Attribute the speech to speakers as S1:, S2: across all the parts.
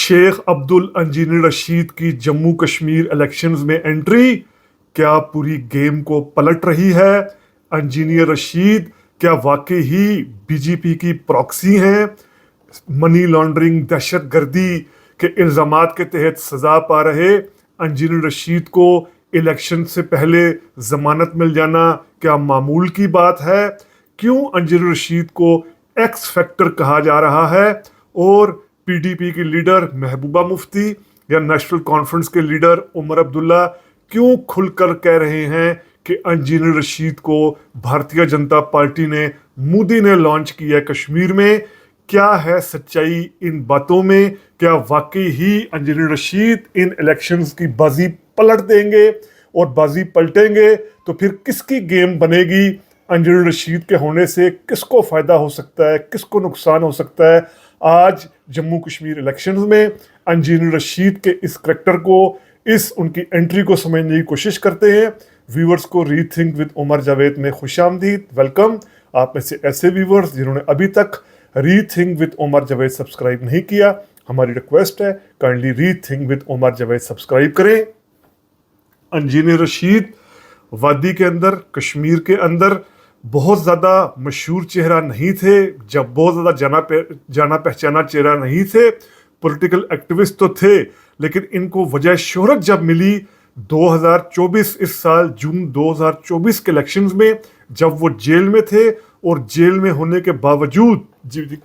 S1: Sheikh Abdul engineer Rashid की Jammu Kashmir elections में entry क्या पूरी गेम को पलट रही है? इंजीनियर रशीद क्या वाकई ही बीजेपी की प्रॉक्सी हैं? मनी लॉन्ड्रिंग, दहशतगर्दी के इल्जामात के तहत सजा पा रहे इंजीनियर रशीद को इलेक्शन से पहले जमानत मिल जाना क्या मामूल की बात है? क्यों इंजीनियर रशीद को एक्स फैक्टर कहा जा रहा है? और पीडीपी की लीडर महबूबा मुफ्ती या नेशनल कॉन्फ्रेंस के लीडर उमर अब्दुल्ला क्यों खुलकर कह रहे हैं कि इंजीनियर रशीद को भारतीय जनता पार्टी ने, मोदी ने लॉन्च किया कश्मीर में? क्या है सच्चाई इन बातों में? क्या वाकई ही इंजीनियर रशीद इन इलेक्शंस की बाजी पलट देंगे? और बाजी पलटेंगे तो फिर किसकी गेम बनेगी? इंजीनियर रशीद के होने से किसको फ़ायदा हो सकता है, किसको नुकसान हो सकता है? आज जम्मू कश्मीर इलेक्शंस में इंजीनियर रशीद के इस करैक्टर को, इस उनकी एंट्री को समझने की कोशिश करते हैं। व्यूवर्स को रीथिंक विद उमर जावेद में खुशामदीद, वेलकम। आप में से ऐसे व्यूवर्स जिन्होंने अभी तक rethink with Umar Javed subscribe नहीं किया, हमारी रिक्वेस्ट है kindly rethink with Umar Javed subscribe करें। इंजीनियर रशीद वादी के अंदर, कश्मीर के अंदर बहुत ज़्यादा मशहूर चेहरा नहीं थे, जब बहुत ज़्यादा जाना पहचाना चेहरा नहीं थे, पॉलिटिकल एक्टिविस्ट तो थे, लेकिन इनको वजह शोहरत जब मिली 2024, इस साल जून 2024 के इलेक्शंस में, जब वो जेल में थे और जेल में होने के बावजूद,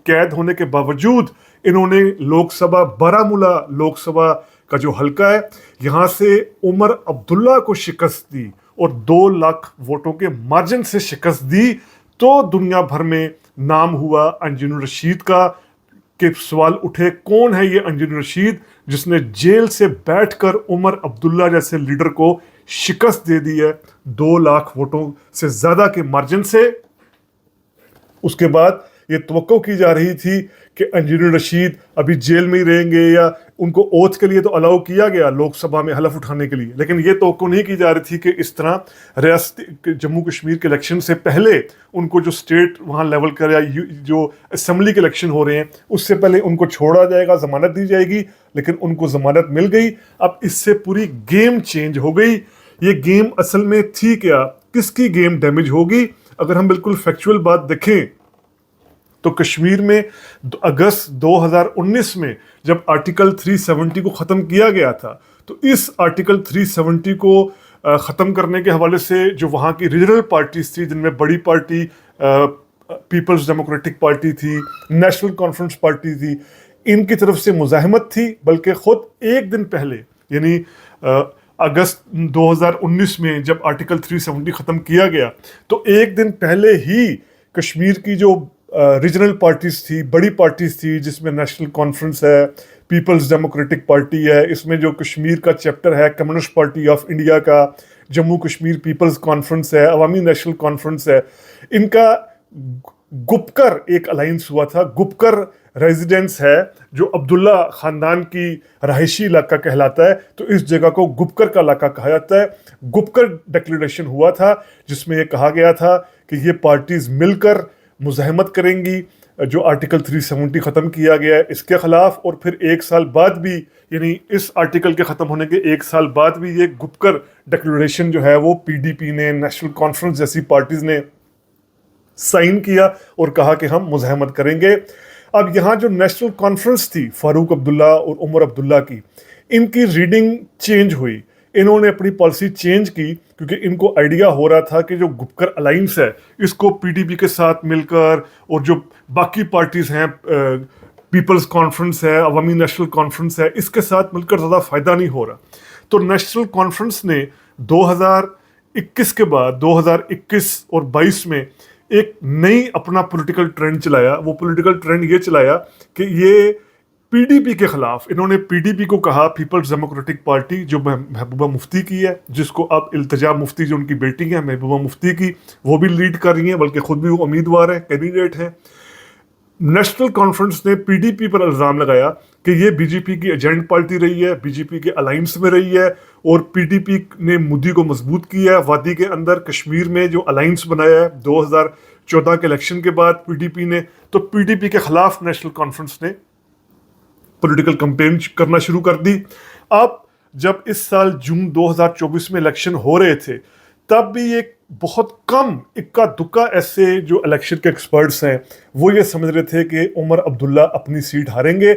S1: कैद होने के बावजूद इन्होंने लोकसभा, बारामूला लोकसभा का जो हल्का है, यहाँ से उमर अब्दुल्ला को शिकस्त दी और 2 लाख वोटों के मार्जिन से शिकस्त दी, तो दुनिया भर में नाम हुआ इंजीनियर रशीद का। के सवाल उठे, कौन है ये इंजीनियर रशीद जिसने जेल से बैठकर उमर अब्दुल्ला जैसे लीडर को शिकस्त दे दी है 2 लाख वोटों से ज़्यादा के मार्जिन से? उसके बाद ये तवक्को की जा रही थी कि इंजीनियर रशीद अभी जेल में ही रहेंगे, या उनको ओथ के लिए तो अलाउ किया गया लोकसभा में हलफ उठाने के लिए, लेकिन ये तवक्को नहीं की जा रही थी कि इस तरह रियासत जम्मू कश्मीर के इलेक्शन से पहले उनको जो स्टेट वहाँ लेवल का या जो असम्बली के इलेक्शन हो रहे हैं उससे पहले उनको छोड़ा जाएगा, ज़मानत दी जाएगी, लेकिन उनको ज़मानत मिल गई। अब इससे पूरी गेम चेंज हो गई। ये गेम असल में थी क्या? किसकी गेम डैमेज होगी? अगर हम बिल्कुल फैक्चुअल बात देखें तो कश्मीर में अगस्त 2019 में जब आर्टिकल 370 को ख़त्म किया गया था, तो इस आर्टिकल 370 को ख़त्म करने के हवाले से जो वहाँ की रीजनल पार्टीज थी, जिनमें बड़ी पार्टी पीपल्स डेमोक्रेटिक पार्टी थी, नेशनल कॉन्फ्रेंस पार्टी थी, इनकी तरफ से मुज़ाहमत थी। बल्कि ख़ुद एक दिन पहले, यानी अगस्त 2019 में जब आर्टिकल 370 ख़त्म किया गया, तो एक दिन पहले ही कश्मीर की जो रीजनल पार्टीज थी, बड़ी पार्टीज थी, जिसमें नेशनल कॉन्फ्रेंस है, पीपल्स डेमोक्रेटिक पार्टी है, इसमें जो कश्मीर का चैप्टर है कम्युनिस्ट पार्टी ऑफ इंडिया का, जम्मू कश्मीर पीपल्स कॉन्फ्रेंस है, अवामी नेशनल कॉन्फ्रेंस है, इनका गुपकर एक अलायंस हुआ था। गुपकर रेजिडेंस है जो अब्दुल्ला ख़ानदान की रहायशी इलाका कहलाता है, तो इस जगह को गुपकर का इलाका कहा जाता है। गुपकर डिक्लेरेशन हुआ था जिसमें यह कहा गया था कि ये पार्टीज़ मिलकर मुज़ाहमत करेंगी जो आर्टिकल 370 ख़त्म किया गया है इसके ख़िलाफ़। और फिर 1 साल बाद भी, यानी इस आर्टिकल के ख़त्म होने के 1 साल बाद भी, ये गुपकर डिक्लेरेशन जो है वो पीडीपी ने, नेशनल कॉन्फ्रेंस जैसी पार्टीज़ ने साइन किया और कहा कि हम मुज़ाहमत करेंगे। अब यहाँ जो नेशनल कॉन्फ्रेंस थी फारूक अब्दुल्ला और उमर अब्दुल्ला की, इनकी रीडिंग चेंज हुई। इन्होंने अपनी पॉलिसी चेंज की क्योंकि इनको आइडिया हो रहा था कि जो गुपकर अलायंस है इसको पीडीपी के साथ मिलकर, और जो बाकी पार्टीज़ हैं, पीपल्स कॉन्फ्रेंस है, अवामी नेशनल कॉन्फ्रेंस है, इसके साथ मिलकर ज़्यादा फ़ायदा नहीं हो रहा। तो नेशनल कॉन्फ्रेंस ने 2021 के बाद 2021 और 22 में एक नई अपना पॉलिटिकल ट्रेंड चलाया। वो पॉलिटिकल ट्रेंड ये चलाया कि ये पीडीपी के खिलाफ, इन्होंने पीडीपी को कहा, पीपल्स डेमोक्रेटिक पार्टी जो महबूबा मुफ्ती की है, जिसको अब इल्तिजा मुफ्ती जो उनकी बेटी है महबूबा मुफ्ती की, वो भी लीड कर रही हैं, बल्कि खुद भी वो उम्मीदवार है, कैंडिडेट है। नेशनल कॉन्फ्रेंस ने पीडीपी पर इल्ज़ाम लगाया कि ये बीजेपी की एजेंट पार्टी रही है, बीजेपी के अलायंस में रही है, और पीडीपी ने मोदी को मजबूत किया है। वादी के अंदर कश्मीर में जो अलायंस बनाया है 2014 के इलेक्शन के बाद पीडीपी ने, तो पीडीपी के खिलाफ नेशनल कॉन्फ्रेंस ने पॉलिटिकल कैंपेन करना शुरू कर दी। अब जब इस साल जून 2024 में इलेक्शन हो रहे थे, तब भी एक बहुत कम इक्का दुक्का ऐसे जो इलेक्शन के एक्सपर्ट्स हैं वो ये समझ रहे थे कि उमर अब्दुल्ला अपनी सीट हारेंगे।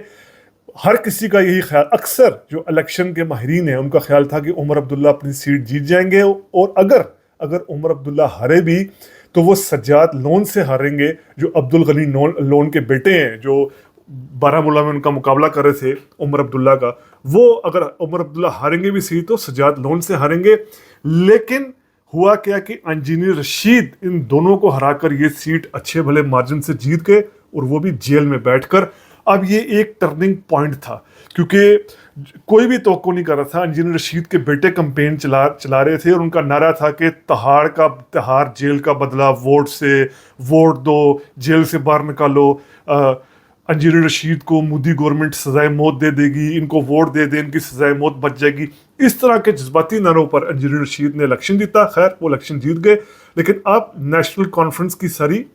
S1: हर किसी का यही ख्याल, अक्सर जो इलेक्शन के माहिरीन हैं उनका ख्याल था कि उमर अब्दुल्ला अपनी सीट जीत जाएंगे, और अगर उमर अब्दुल्ला हारे भी तो वो सज्जाद लोन से हारेंगे, जो अब्दुल गनी लोन के बेटे हैं, जो बारामूला में उनका मुकाबला कर रहे थे उमर अब्दुल्ला का। वो अगर उमर अब्दुल्ला हारेंगे भी सीट तो सज्जाद लोन से हारेंगे। लेकिन हुआ क्या कि इंजीनियर रशीद इन दोनों को हराकर ये सीट अच्छे भले मार्जिन से जीत गए, और वो भी जेल में बैठकर। अब ये एक टर्निंग पॉइंट था, क्योंकि कोई भी तवक्को नहीं कर रहा था। इंजीनियर रशीद के बेटे कैंपेन चला रहे थे, और उनका नारा था कि तहाड़ जेल का बदला वोट से, वोट दो, जेल से बाहर निकालो, इंजीनियर रशीद को मोदी गवर्नमेंट सजाए मौत दे देगी, इनको वोट दे दे, इनकी सजाए मौत बच जाएगी। इस तरह के जज्बाती नारों पर इंजीनियर रशीद ने इलेक्शन जीता। खैर, वो इलेक्शन जीत गए, लेकिन अब नेशनल कॉन्फ्रेंस की सारी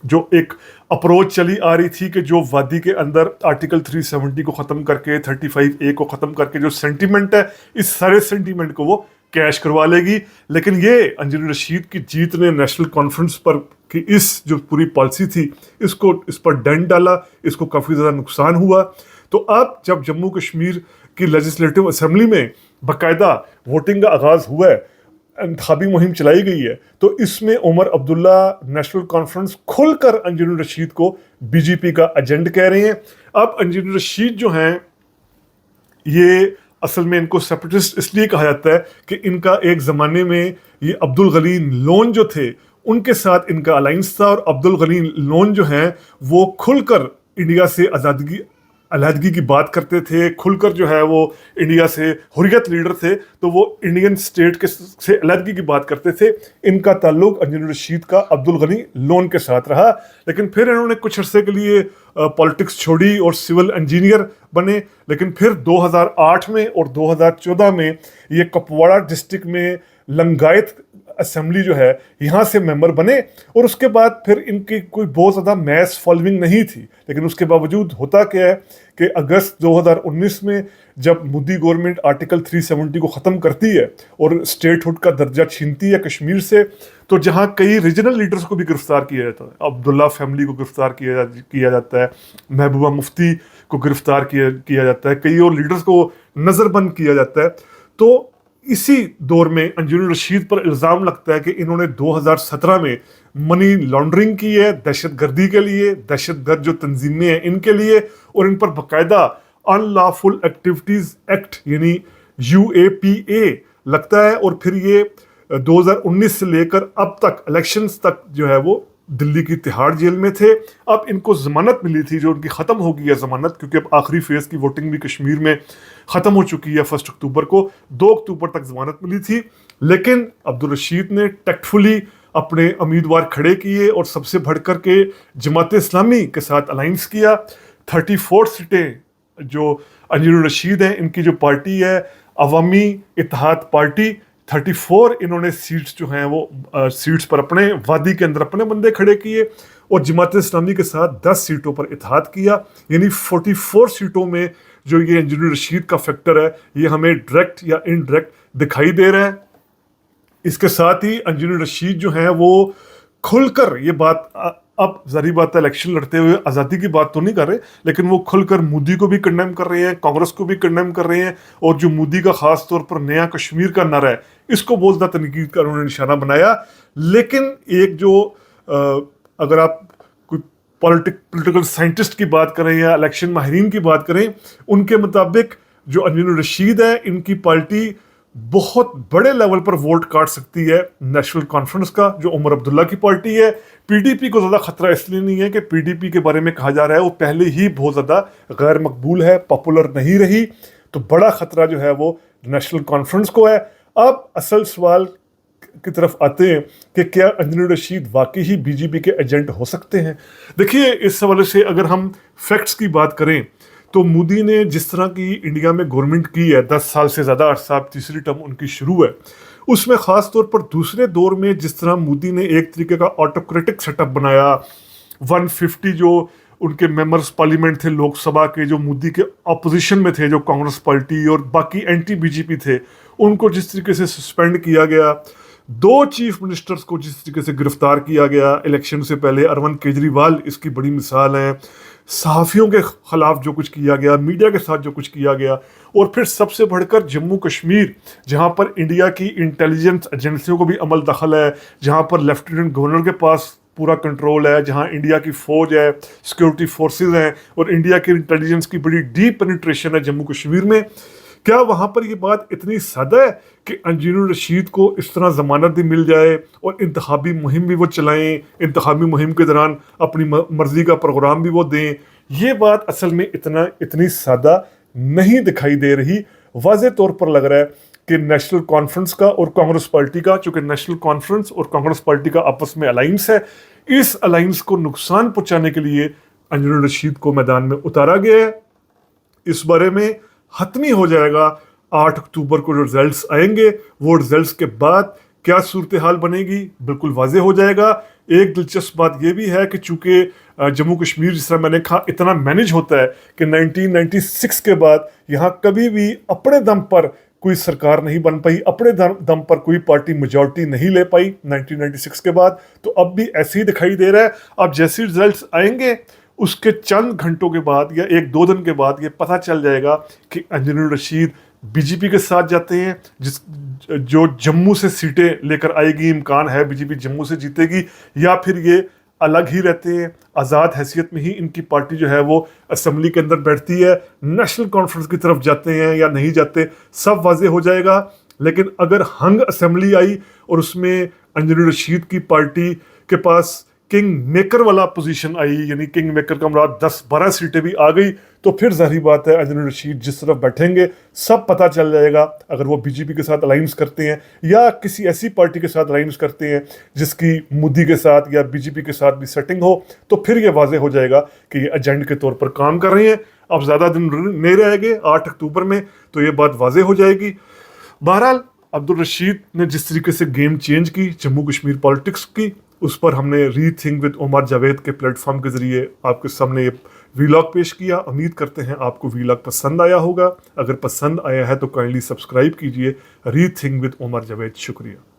S1: जो एक अप्रोच चली आ रही थी कि जो वादी के अंदर आर्टिकल 370 को ख़त्म करके 35A को ख़त्म करके जो सेंटीमेंट है, इस सारे सेंटीमेंट को वो कैश करवा लेगी। लेकिन ये इंजीनियर रशीद की जीत ने नेशनल कॉन्फ्रेंस पर कि इस जो पूरी पॉलिसी थी इस पर डेंट डाला, इसको काफ़ी ज़्यादा नुकसान हुआ। तो अब जब जम्मू कश्मीर की लेजिस्लेटिव असेंबली में बाकायदा वोटिंग का आगाज़ हुआ है, इंतखाबी मुहिम चलाई गई है, तो इसमें उमर अब्दुल्ला नेशनल कॉन्फ्रेंस खुलकर इंजीनियर रशीद को बीजेपी का एजेंट कह रहे हैं। अब इंजीनियर रशीद जो हैं, ये असल में इनको सेपरेटिस्ट इसलिए कहा जाता है कि इनका एक ज़माने में ये अब्दुल गनी लोन जो थे उनके साथ इनका अलायंस था, और अब्दुल गनी लोन जो हैं वो खुलकर इंडिया से अलहदगी की बात करते थे, खुलकर जो है वो इंडिया से हुर्रियत लीडर थे, तो वो इंडियन स्टेट से अलहदगी की बात करते थे। इनका ताल्लुक इंजीनियर रशीद का अब्दुल गनी लोन के साथ रहा। लेकिन फिर इन्होंने कुछ अरसे के लिए पॉलिटिक्स छोड़ी और सिविल इंजीनियर बने। लेकिन फिर 2008 में और 2014 में ये कुपवाड़ा डिस्ट्रिक्ट में लंगायत असेंबली जो है यहाँ से मेंबर बने, और उसके बाद फिर इनकी कोई बहुत ज़्यादा मैस फॉलोइंग नहीं थी। लेकिन उसके बावजूद होता क्या है कि अगस्त 2019 में जब मोदी गवर्नमेंट आर्टिकल 370 को ख़त्म करती है और स्टेटहुड का दर्जा छीनती है कश्मीर से, तो जहाँ कई रीजनल लीडर्स को भी गिरफ्तार किया जाता है, अब्दुल्ला फैमिली को गिरफ्तार किया जाता है, महबूबा मुफ्ती को गिरफ्तार किया जाता है, कई और लीडर्स को नज़रबंद किया जाता है। तो इसी दौर में इंजीनियर रशीद पर इल्ज़ाम लगता है कि इन्होंने 2017 में मनी लॉन्ड्रिंग की है दहशतगर्दी के लिए, दहशतगर्द जो तंजीमें हैं इनके लिए, और इन पर बाकायदा अनलॉफुल एक्टिविटीज़ एक्ट यानी UAPA लगता है। और फिर ये 2019 से लेकर अब तक इलेक्शंस तक जो है वो दिल्ली की तिहाड़ जेल में थे। अब इनको ज़मानत मिली थी, जो उनकी ख़त्म हो गई है ज़मानत, क्योंकि अब आखिरी फेज़ की वोटिंग भी कश्मीर में ख़त्म हो चुकी है 1 अक्टूबर को। 2 अक्टूबर तक ज़मानत मिली थी, लेकिन अब्दुल रशीद ने टैक्टफुली अपने उम्मीदवार खड़े किए और सबसे बढ़कर के जमात इस्लामी के साथ अलाइंस किया। 34 सीटें जो इंजीनियर रशीद हैं, इनकी जो पार्टी है अवामी इत्तेहाद पार्टी, 34 इन्होंने सीट्स जो हैं वो सीट्स पर अपने वादी के अंदर अपने बंदे खड़े किए, और जमात इस्लामी के साथ 10 सीटों पर इत्तेहाद किया। यानी 44 सीटों में जो ये इंजीनियर रशीद का फैक्टर है ये हमें डायरेक्ट या इनडायरेक्ट दिखाई दे रहा है। इसके साथ ही इंजीनियर रशीद जो हैं वो खुलकर ये बात, अब ज़ाहिर बात है इलेक्शन लड़ते हुए आज़ादी की बात तो नहीं कर रहे, लेकिन वो खुलकर मोदी को भी कंडेम कर रहे हैं, कांग्रेस को भी कंडेम कर रहे हैं, और जो मोदी का ख़ास तौर पर नया कश्मीर का नारा है इसको बहुत ज़्यादा तनकीद का उन्होंने निशाना बनाया। लेकिन एक जो अगर आप कोई पॉलिटिकल साइंटिस्ट की बात करें या इलेक्शन माहिरीन की बात करें, उनके मुताबिक जो इंजीनियर रशीद है इनकी पार्टी बहुत बड़े लेवल पर वोट काट सकती है नेशनल कॉन्फ्रेंस का, जो उमर अब्दुल्ला की पार्टी है। PDP को ज़्यादा खतरा इसलिए नहीं है कि PDP के बारे में कहा जा रहा है वो पहले ही बहुत ज़्यादा गैर मकबूल है, पॉपुलर नहीं रही, तो बड़ा खतरा जो है वो नेशनल कॉन्फ्रेंस को है। अब असल सवाल की तरफ आते हैं कि क्या इंजीनियर रशीद वाकई ही BJP के एजेंट हो सकते हैं। देखिए, इस हवाले से अगर हम फैक्ट्स की बात करें तो मोदी ने जिस तरह की इंडिया में गवर्नमेंट की है, 10 साल से ज़्यादा अरसा, तीसरी टर्म उनकी शुरू है, उसमें ख़ास तौर पर दूसरे दौर में जिस तरह मोदी ने एक तरीके का ऑटोक्रेटिक सेटअप बनाया, 150 जो उनके मेंबर्स पार्लियामेंट थे लोकसभा के, जो मोदी के अपोजिशन में थे, जो कांग्रेस पार्टी और बाकी एंटी बीजेपी थे, उनको जिस तरीके से सस्पेंड किया गया, दो चीफ मिनिस्टर्स को जिस तरीके से गिरफ्तार किया गया इलेक्शन से पहले, अरविंद केजरीवाल इसकी बड़ी मिसाल है, सहाफ़ियों के खिलाफ जो कुछ किया गया, मीडिया के साथ जो कुछ किया गया, और फिर सबसे बढ़कर जम्मू कश्मीर जहां पर इंडिया की इंटेलिजेंस एजेंसियों को भी अमल दखल है, जहां पर लेफ्टिनेंट गवर्नर के पास पूरा कंट्रोल है, जहां इंडिया की फौज है, सिक्योरिटी फोर्सेस हैं और इंडिया की इंटेलिजेंस की बड़ी डीप पेनिट्रेशन है जम्मू कश्मीर में। क्या वहां पर ये बात इतनी सादा है कि अंजुम रशीद को इस तरह जमानत भी मिल जाए और इंतखाबी मुहिम भी वो चलाएं, इंतखाबी मुहिम के दौरान अपनी मर्जी का प्रोग्राम भी वो दें? ये बात असल में इतनी सादा नहीं दिखाई दे रही। वाज़े तौर पर लग रहा है कि नेशनल कॉन्फ्रेंस का और कांग्रेस पार्टी का, चूंकि नेशनल कॉन्फ्रेंस और कांग्रेस पार्टी का आपस में अलायंस है, इस अलायंस को नुकसान पहुंचाने के लिए अंजुम रशीद को मैदान में उतारा गया है। इस बारे में हतमी हो जाएगा 8 अक्टूबर को जो रिजल्ट्स आएंगे, वो रिजल्ट्स के बाद क्या सूरत हाल बनेगी बिल्कुल वाजे हो जाएगा। एक दिलचस्प बात यह भी है कि चूंकि जम्मू कश्मीर, जिस तरह मैंने कहा, इतना मैनेज होता है कि 1996 के बाद यहाँ कभी भी अपने दम पर कोई सरकार नहीं बन पाई, अपने दम पर कोई पार्टी मेजॉरिटी नहीं ले पाई 1996 के बाद। तो अब भी ऐसे ही दिखाई दे रहा है। अब जैसे रिजल्ट्स आएंगे उसके चंद घंटों के बाद या 1-2 दिन के बाद ये पता चल जाएगा कि अंजुम रशीद बीजेपी के साथ जाते हैं, जो जम्मू से सीटें लेकर आएगी, इम्कान है बीजेपी जम्मू से जीतेगी, या फिर ये अलग ही रहते हैं, आज़ाद हैसियत में ही इनकी पार्टी जो है वो असेंबली के अंदर बैठती है, नेशनल कॉन्फ्रेंस की तरफ जाते हैं या नहीं जाते, सब वाजे हो जाएगा। लेकिन अगर हंग असेंबली आई और उसमें अंजुम रशीद की पार्टी के पास किंग मेकर वाला पोजीशन आई, यानी किंग मेकर का मुराद 10-12 सीटें भी आ गई, तो फिर जाहिर बात है अंजुम रशीद जिस तरफ बैठेंगे सब पता चल जाएगा। अगर वो बीजेपी के साथ अलायंस करते हैं या किसी ऐसी पार्टी के साथ अलायंस करते हैं जिसकी मोदी के साथ या बीजेपी के साथ भी सेटिंग हो, तो फिर ये वाजे हो जाएगा कि ये एजेंट के तौर पर काम कर रहे हैं। अब ज़्यादा दिन नहीं रहेंगे 8 अक्टूबर में, तो ये बात वाजे हो जाएगी। बहरहाल अब्दुल रशीद ने जिस तरीके से गेम चेंज की जम्मू कश्मीर पॉलिटिक्स की, उस पर हमने रीथिंक विद उमर जावेद के प्लेटफॉर्म के ज़रिए आपके सामने ये वीलॉग पेश किया। उम्मीद करते हैं आपको वीलॉग पसंद आया होगा। अगर पसंद आया है तो काइंडली सब्सक्राइब कीजिए रीथिंक विद उमर जावेद। शुक्रिया।